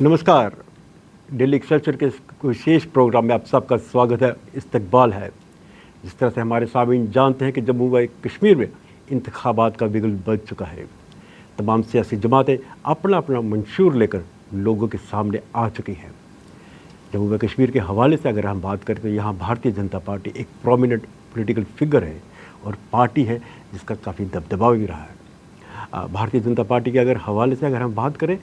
नमस्कार। डेली एक्सलचर के इस विशेष प्रोग्राम में आप सबका स्वागत है। इस्तकबाल है। जिस तरह से हमारे सामीन जानते हैं कि जम्मू व कश्मीर में इंतखाबात का बिगुल बज चुका है। तमाम सियासी जमातें अपना अपना मंशूर लेकर लोगों के सामने आ चुकी हैं। जम्मू व कश्मीर के हवाले से अगर हम बात करें तो यहाँ भारतीय जनता पार्टी एक प्रोमिनेंट पॉलिटिकल फिगर है और पार्टी है जिसका काफ़ी दबदबा भी रहा है। भारतीय जनता पार्टी के अगर हवाले से अगर हम बात करें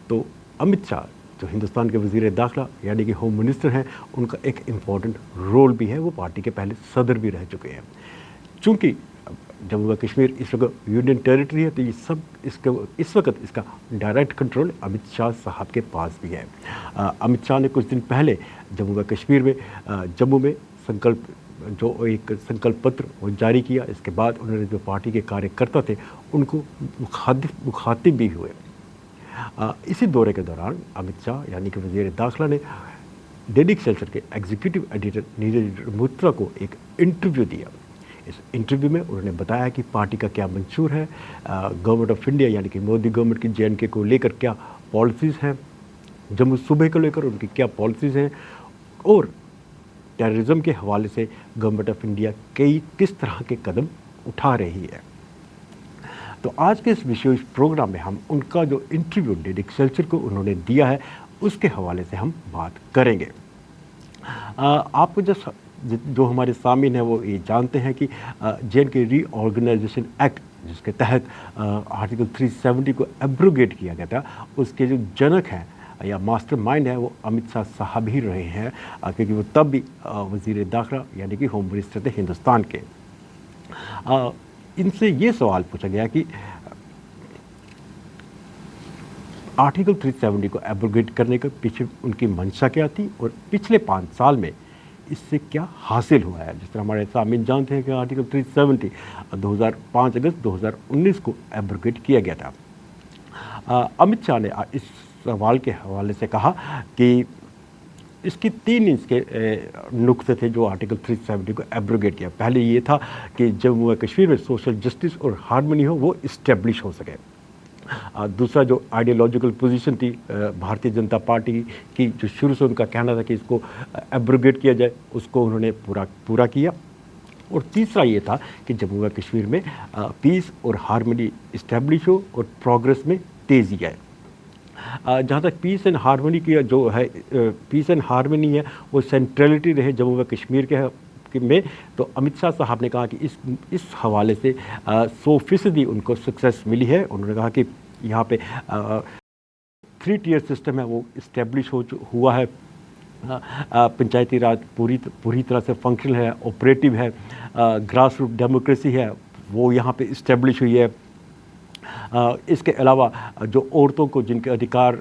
तो अमित शाह जो हिंदुस्तान के वज़ीर दाखिला यानी कि होम मिनिस्टर हैं, उनका एक इम्पॉर्टेंट रोल भी है। वो पार्टी के पहले सदर भी रह चुके हैं। चूँकि जम्मू व कश्मीर इस वक्त यूनियन टेरिटरी है तो ये सब इस वक्त इसका डायरेक्ट कंट्रोल अमित शाह साहब के पास भी है। अमित शाह ने कुछ दिन पहले जम्मू व कश्मीर में जम्मू में एक संकल्प पत्र वो जारी किया। इसके बाद उन्होंने जो पार्टी के कार्यकर्ता थे उनको मुखातिब भी हुए। इसी दौरे के दौरान अमित शाह यानी कि वज़ीर दाखिला ने डेली एक्सलचर के एग्जीक्यूटिव एडिटर नीरज मोत्रा को एक इंटरव्यू दिया। इस इंटरव्यू में उन्होंने बताया कि पार्टी का क्या मंशूर है, गवर्नमेंट ऑफ इंडिया यानी कि मोदी गवर्नमेंट की JNK को लेकर क्या पॉलिसीज़ हैं, जम्मू सूबे को लेकर उनकी क्या पॉलिसीज़ हैं और टेररिज्म के हवाले से गवर्नमेंट ऑफ इंडिया किस तरह के कदम उठा रही है। तो आज के इस विशेष प्रोग्राम में हम उनका जो इंटरव्यू डेली एक्सलचर को उन्होंने दिया है उसके हवाले से हम बात करेंगे। आपको जो हमारे सामीन हैं वो ये जानते हैं कि JNK रीऑर्गेनाइजेशन एक्ट जिसके तहत आर्टिकल 370 को एब्रोगेट किया गया था, उसके जो जनक हैं या मास्टरमाइंड है वो अमित शाह साहब ही रहे हैं, क्योंकि वो तब भी वज़ीर दाखिला यानी कि होम मिनिस्टर थे हिंदुस्तान के। इनसे ये सवाल पूछा गया कि आर्टिकल 370 को एब्रोगेट करने के पीछे उनकी मंशा क्या थी और पिछले 5 साल में इससे क्या हासिल हुआ है। जिस तरह हमारे सामने जानते हैं कि आर्टिकल 370 5 अगस्त 2019 को एब्रोगेट किया गया था। अमित शाह ने इस सवाल के हवाले से कहा कि इसकी 3 इंच के नुक्ते थे जो आर्टिकल 370 को एब्रोगेट किया। पहले ये था कि जम्मू व कश्मीर में सोशल जस्टिस और हार्मनी हो वो इस्टेब्लिश हो सके। दूसरा जो आइडियोलॉजिकल पोजीशन थी भारतीय जनता पार्टी की, जो शुरू से उनका कहना था कि इसको एब्रोगेट किया जाए, उसको उन्होंने पूरा किया। और तीसरा ये था कि जम्मू व कश्मीर में पीस और हार्मनी इस्टेब्लिश हो और प्रोग्रेस में तेज़ी आए। जहाँ तक पीस एंड हार्मनी की जो है पीस एंड हार्मनी है वो सेंट्रलिटी रहे जम्मू व कश्मीर में, तो अमित शाह साहब ने कहा कि इस हवाले से 100% उनको सक्सेस मिली है। उन्होंने कहा कि यहाँ पे 3 टियर सिस्टम है वो इस्टेब्लिश हुआ है, पंचायती राज पूरी तरह से फंक्शनल है, ऑपरेटिव है, ग्रास रूट डेमोक्रेसी है वो यहाँ पे इस्टेब्लिश हुई है। इसके अलावा जो औरतों को जिनके अधिकार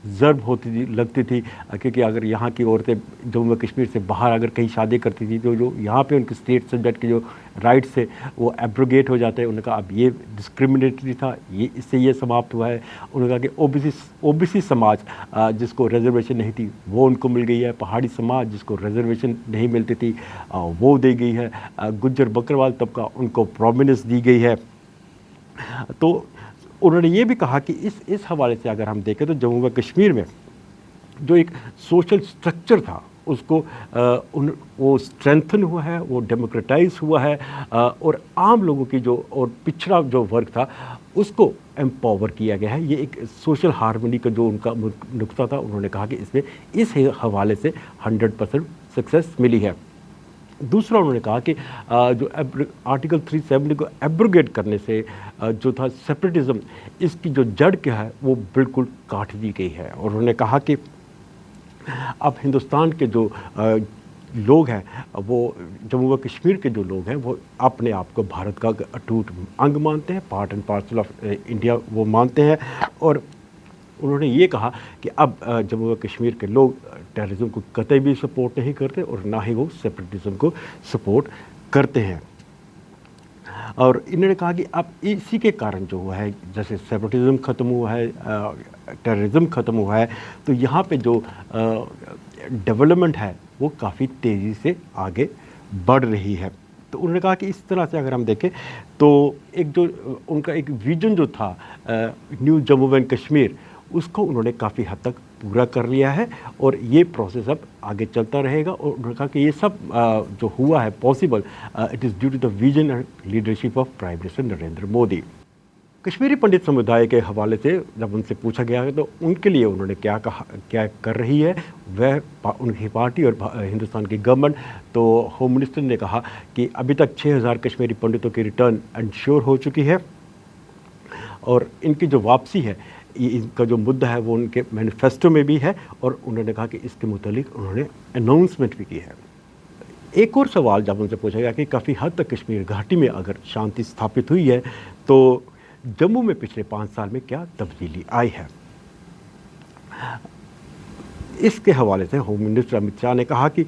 ज़र्ब लगती थी, क्योंकि अगर यहाँ की औरतें जम्मू व कश्मीर से बाहर अगर कहीं शादी करती थी तो जो यहाँ पे उनके स्टेट सब्जेक्ट के जो राइट्स थे वो एब्रोगेट हो जाते हैं। उन्होंने कहा अब ये डिस्क्रिमिनेटरी था, इससे ये समाप्त हुआ है। उन्होंने कहा कि OBC समाज जिसको रिजर्वेशन नहीं थी वो उनको मिल गई है, पहाड़ी समाज जिसको रिजर्वेशन नहीं मिलती थी वो दी गई है, गुज्जर बकरवाल तबका उनको प्रोमिनेंस दी गई है। तो उन्होंने ये भी कहा कि इस हवाले से अगर हम देखें तो जम्मू व कश्मीर में जो एक सोशल स्ट्रक्चर था उसको वो स्ट्रेंथन हुआ है, वो डेमोक्रेटाइज हुआ है और आम लोगों की जो और पिछड़ा जो वर्ग था उसको एम्पावर किया गया है। ये एक सोशल हार्मनी का जो उनका नुक्ता था, उन्होंने कहा कि इसमें इस हवाले से 100% सक्सेस मिली है। दूसरा उन्होंने कहा कि जो आर्टिकल 370 को एब्रोगेट करने से जो था सेपरेटिज्म, इसकी जो जड़ क्या है वो बिल्कुल काट दी गई है। और उन्होंने कहा कि अब हिंदुस्तान के जो लोग हैं वो जम्मू व कश्मीर के जो लोग हैं वो अपने आप को भारत का अटूट अंग मानते हैं, part and parcel of India वो मानते हैं। और उन्होंने ये कहा कि अब जम्मू व कश्मीर के लोग टेररिज्म को कतई भी सपोर्ट नहीं करते और ना ही वो सेपरेटिज्म को सपोर्ट करते हैं। और इन्होंने कहा कि अब इसी के कारण जो हुआ है, जैसे सेपरेटिज्म ख़त्म हुआ है, टेररिज्म ख़त्म हुआ है, तो यहाँ पे जो डेवलपमेंट है वो काफ़ी तेज़ी से आगे बढ़ रही है। तो उन्होंने कहा कि इस तरह से अगर हम देखें तो एक जो उनका एक विजन जो था न्यू जम्मू एंड कश्मीर, उसको उन्होंने काफ़ी हद तक पूरा कर लिया है और ये प्रोसेस अब आगे चलता रहेगा। और उन्होंने कहा कि ये सब जो हुआ है possible, it is due to the vision and leadership of prime minister Narendra Modi. Kashmiri Pandit समुदाय के हवाले से जब उनसे पूछा गया है तो उनके लिए उन्होंने क्या कहा, क्या कर रही है वह उनकी पार्टी और हिंदुस्तान की गवर्नमेंट। तो होम मिनिस्टर ने कहा कि अभी तक 6000 कश्मीरी पंडितों की रिटर्न इंश्योर हो चुकी है और इनकी जो वापसी है, इनका जो मुद्दा है वो उनके मैनिफेस्टो में भी है और उन्होंने कहा कि इसके मुतालिक उन्होंने अनाउंसमेंट भी की है। एक और सवाल जब उनसे पूछा गया कि काफ़ी हद तक कश्मीर घाटी में अगर शांति स्थापित हुई है तो जम्मू में पिछले 5 साल में क्या तब्दीली आई है, इसके हवाले से होम मिनिस्टर अमित शाह ने कहा कि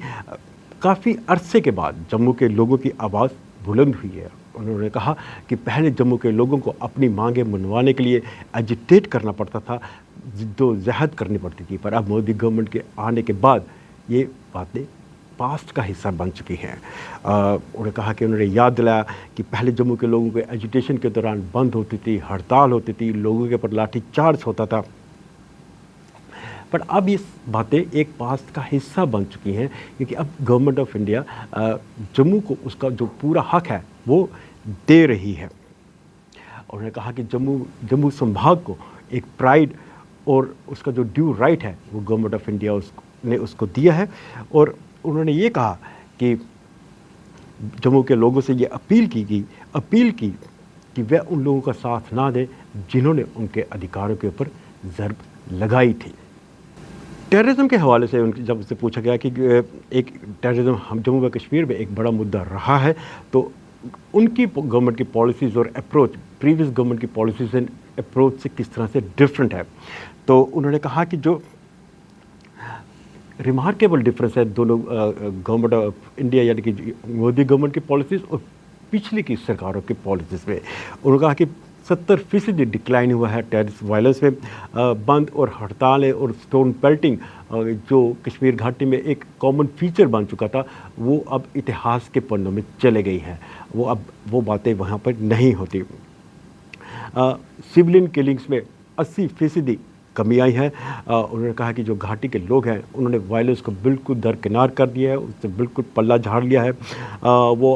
काफ़ी अरसे के बाद जम्मू के लोगों की आवाज़ बुलंद हुई है। उन्होंने कहा कि पहले जम्मू के लोगों को अपनी मांगें मनवाने के लिए एजिटेट करना पड़ता था, जद्दोजहद करनी पड़ती थी, पर अब मोदी गवर्नमेंट के आने के बाद ये बातें पास्ट का हिस्सा बन चुकी हैं। उन्होंने कहा कि उन्होंने याद दिलाया कि पहले जम्मू के लोगों के एजुटेशन के दौरान बंद होती थी, हड़ताल होती थी, लोगों के ऊपर लाठी चार्ज होता था, पर अब ये बातें एक पास्ट का हिस्सा बन चुकी हैं क्योंकि अब गवर्नमेंट ऑफ इंडिया जम्मू को उसका जो पूरा हक है वो दे रही है। उन्होंने कहा कि जम्मू संभाग को एक प्राइड और उसका जो ड्यू राइट है वो गवर्नमेंट ऑफ इंडिया ने उसको दिया है। और उन्होंने ये कहा कि जम्मू के लोगों से ये अपील की कि वह उन लोगों का साथ ना दें जिन्होंने उनके अधिकारों के ऊपर ज़र्ब लगाई थी। टेररिज्म के हवाले से जब उससे पूछा गया कि एक टेररिज्म हम जम्मू व कश्मीर में एक बड़ा मुद्दा रहा है तो उनकी गवर्नमेंट की पॉलिसीज़ और अप्रोच प्रीवियस गवर्नमेंट की पॉलिसीज़ एंड अप्रोच से किस तरह से डिफरेंट है, तो उन्होंने कहा कि जो रिमार्केबल डिफरेंस है दोनों गवर्नमेंट ऑफ इंडिया यानी कि मोदी गवर्नमेंट की पॉलिसीज़ और पिछली की सरकारों की पॉलिसीज़ में। उन्होंने कहा कि 70% डिक्लाइन हुआ है टेररिस्ट वायलेंस में। बंद और हड़तालें और स्टोन पेल्टिंग जो कश्मीर घाटी में एक कॉमन फीचर बन चुका था वो अब इतिहास के पन्नों में चले गई हैं, वो बातें वहाँ पर नहीं होती। सिविलियन किलिंग्स में 80% कमी आई है। उन्होंने कहा कि जो घाटी के लोग हैं उन्होंने वायलेंस को बिल्कुल दरकिनार कर दिया है, उससे बिल्कुल पल्ला झाड़ लिया है। वो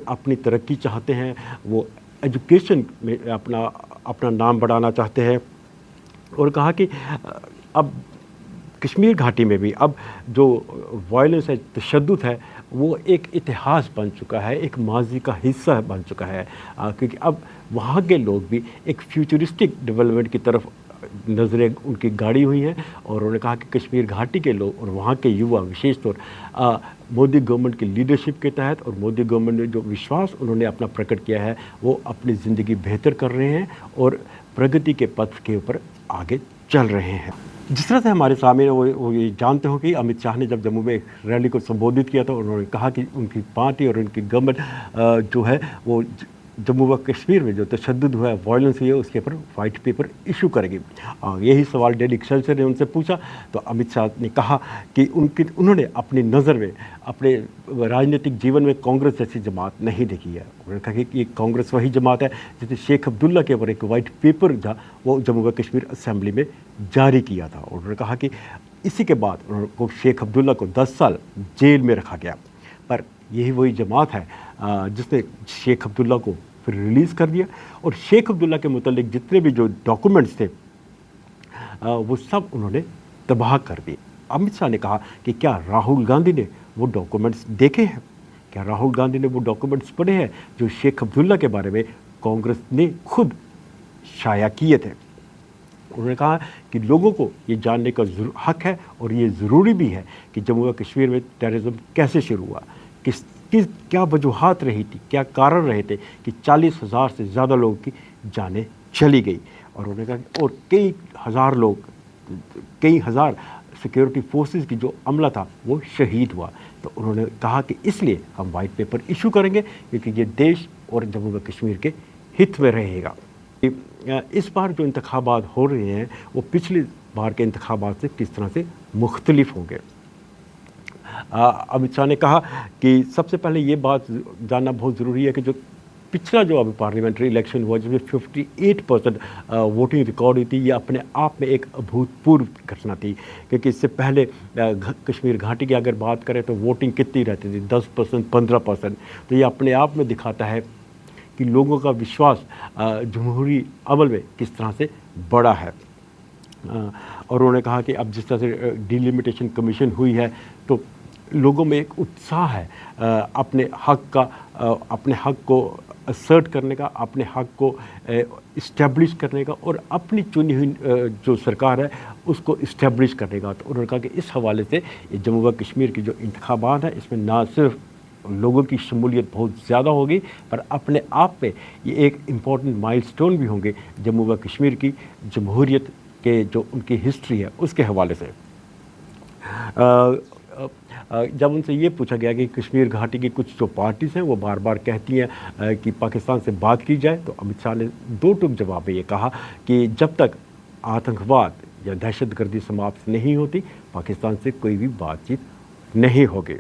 अपनी तरक्की चाहते हैं, वो एजुकेशन में अपना नाम बढ़ाना चाहते हैं। और कहा कि अब कश्मीर घाटी में भी अब जो वायलेंस है, तशद्दुद है, वो एक इतिहास बन चुका है, एक माजी का हिस्सा बन चुका है, क्योंकि अब वहाँ के लोग भी एक फ्यूचरिस्टिक डेवलपमेंट की तरफ नज़रें उनकी गाड़ी हुई हैं। और उन्होंने कहा कि कश्मीर घाटी के लोग और वहाँ के युवा विशेष तौर मोदी गवर्नमेंट की लीडरशिप के तहत और मोदी गवर्नमेंट ने जो विश्वास उन्होंने अपना प्रकट किया है वो अपनी ज़िंदगी बेहतर कर रहे हैं और प्रगति के पथ के ऊपर आगे चल रहे हैं। जिस तरह से हमारे सामने वो ये जानते हो कि अमित शाह ने जब जम्मू में एक रैली को संबोधित किया था, उन्होंने कहा कि उनकी पार्टी और उनकी गवर्नमेंट जो है वो जम्मू व कश्मीर में जो तशद्दुद हुआ है, वायलेंस हुई है, उसके ऊपर वाइट पेपर इशू करेगी। यही सवाल डेली एक्सेलसियर ने उनसे पूछा तो अमित शाह ने कहा कि उन्होंने अपनी नज़र में अपने राजनीतिक जीवन में कांग्रेस जैसी जमात नहीं देखी है। उन्होंने कहा कि ये कांग्रेस वही जमात है जिसने शेख अब्दुल्ला के ऊपर एक वाइट पेपर था वो जम्मू व कश्मीर असेंबली में जारी किया था। उन्होंने कहा कि इसी के बाद उनको शेख अब्दुल्ला को 10 साल जेल में रखा गया, पर यही वही जमात है जिसने शेख अब्दुल्ला को फिर रिलीज़ कर दिया और शेख अब्दुल्ला के मुतालिक जितने भी जो डॉक्यूमेंट्स थे वो सब उन्होंने तबाह कर दिए। अमित शाह ने कहा कि क्या राहुल गांधी ने वो डॉक्यूमेंट्स देखे हैं, क्या राहुल गांधी ने वो डॉक्यूमेंट्स पढ़े हैं जो शेख अब्दुल्ला के बारे में कांग्रेस ने खुद शाया किए थे। उन्होंने कहा कि लोगों को ये जानने का हक है और ये ज़रूरी भी है कि जम्मू व कश्मीर में टेररिज्म कैसे शुरू हुआ, क्या वजूहात रही थी, क्या कारण रहे थे कि 40,000 से ज़्यादा लोगों की जानें चली गई। और उन्होंने कहा और कई हज़ार सिक्योरिटी फोर्सेस की जो अमला था वो शहीद हुआ। तो उन्होंने कहा कि इसलिए हम वाइट पेपर इशू करेंगे क्योंकि ये देश और जम्मू व कश्मीर के हित में रहेगा। इस बार जो इंतखाबात हो रहे हैं वो पिछली बार के इंतखाबात से किस तरह से मुख्तलिफ होंगे। अमित शाह ने कहा कि सबसे पहले ये बात जानना बहुत ज़रूरी है कि जो पिछला जो अभी पार्लियामेंट्री इलेक्शन हुआ जिसमें 58% वोटिंग रिकॉर्ड हुई थी, ये अपने आप में एक अभूतपूर्व घटना थी, क्योंकि इससे पहले कश्मीर घाटी की अगर बात करें तो वोटिंग कितनी रहती थी, 10%, 15%। तो ये अपने आप में दिखाता है कि लोगों का विश्वास जमहूरी अमल में किस तरह से बड़ा है। और उन्होंने कहा कि अब जिस तरह से डिलिमिटेशन कमीशन हुई है तो लोगों में एक उत्साह है अपने हक को असर्ट करने का, अपने हक को इस्टेब्लिश करने का और अपनी चुनी हुई जो सरकार है उसको इस्टेब्लिश करने का। तो उन्होंने कहा कि इस हवाले से ये जम्मू व कश्मीर की जो इंतखाबात है इसमें ना सिर्फ लोगों की शमूलियत बहुत ज़्यादा होगी पर अपने आप में ये एक इम्पॉर्टेंट माइलस्टोन भी होंगे जम्मू व कश्मीर की जमहूरियत के जो उनकी हिस्ट्री है उसके हवाले से। जब उनसे ये पूछा गया कि कश्मीर घाटी की कुछ जो पार्टीज़ हैं वो बार बार कहती हैं कि पाकिस्तान से बात की जाए, तो अमित शाह ने दो टूक जवाब में ये कहा कि जब तक आतंकवाद या दहशतगर्दी समाप्त नहीं होती पाकिस्तान से कोई भी बातचीत नहीं होगी।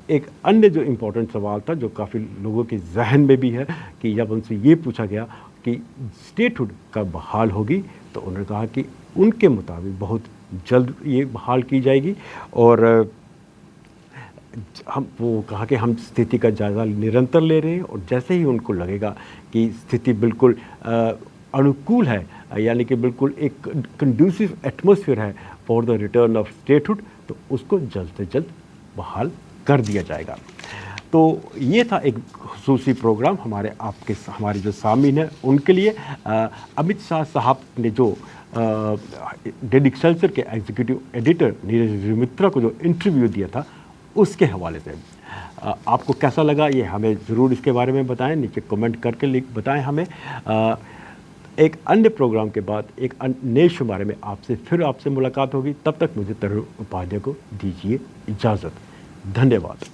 एक अन्य जो इम्पोर्टेंट सवाल था जो काफ़ी लोगों के जहन में भी है कि जब उनसे ये पूछा गया कि स्टेटहुड कब बहाल होगी, तो उन्होंने कहा कि उनके मुताबिक बहुत जल्द ये बहाल की जाएगी। और हम वो कहा कि हम स्थिति का जायज़ा निरंतर ले रहे हैं और जैसे ही उनको लगेगा कि स्थिति बिल्कुल अनुकूल है, यानी कि बिल्कुल एक कंड्यूसिव एटमॉस्फेयर है for the return of statehood, तो उसको जल्द से जल्द बहाल कर दिया जाएगा। तो ये था एक खुसूसी प्रोग्राम हमारे जो सामीन हैं उनके लिए। अमित शाह साहब ने जो डेली कल्चर के एग्जीक्यूटिव एडिटर नीरज मित्रा को जो इंटरव्यू दिया था उसके हवाले से आपको कैसा लगा ये हमें ज़रूर इसके बारे में बताएं, नीचे कमेंट करके बताएं हमें। एक अन्य प्रोग्राम के बाद एक नए शुमारे में आपसे मुलाकात होगी। तब तक मुझे तरुण उपाध्याय को दीजिए इजाज़त। धन्यवाद।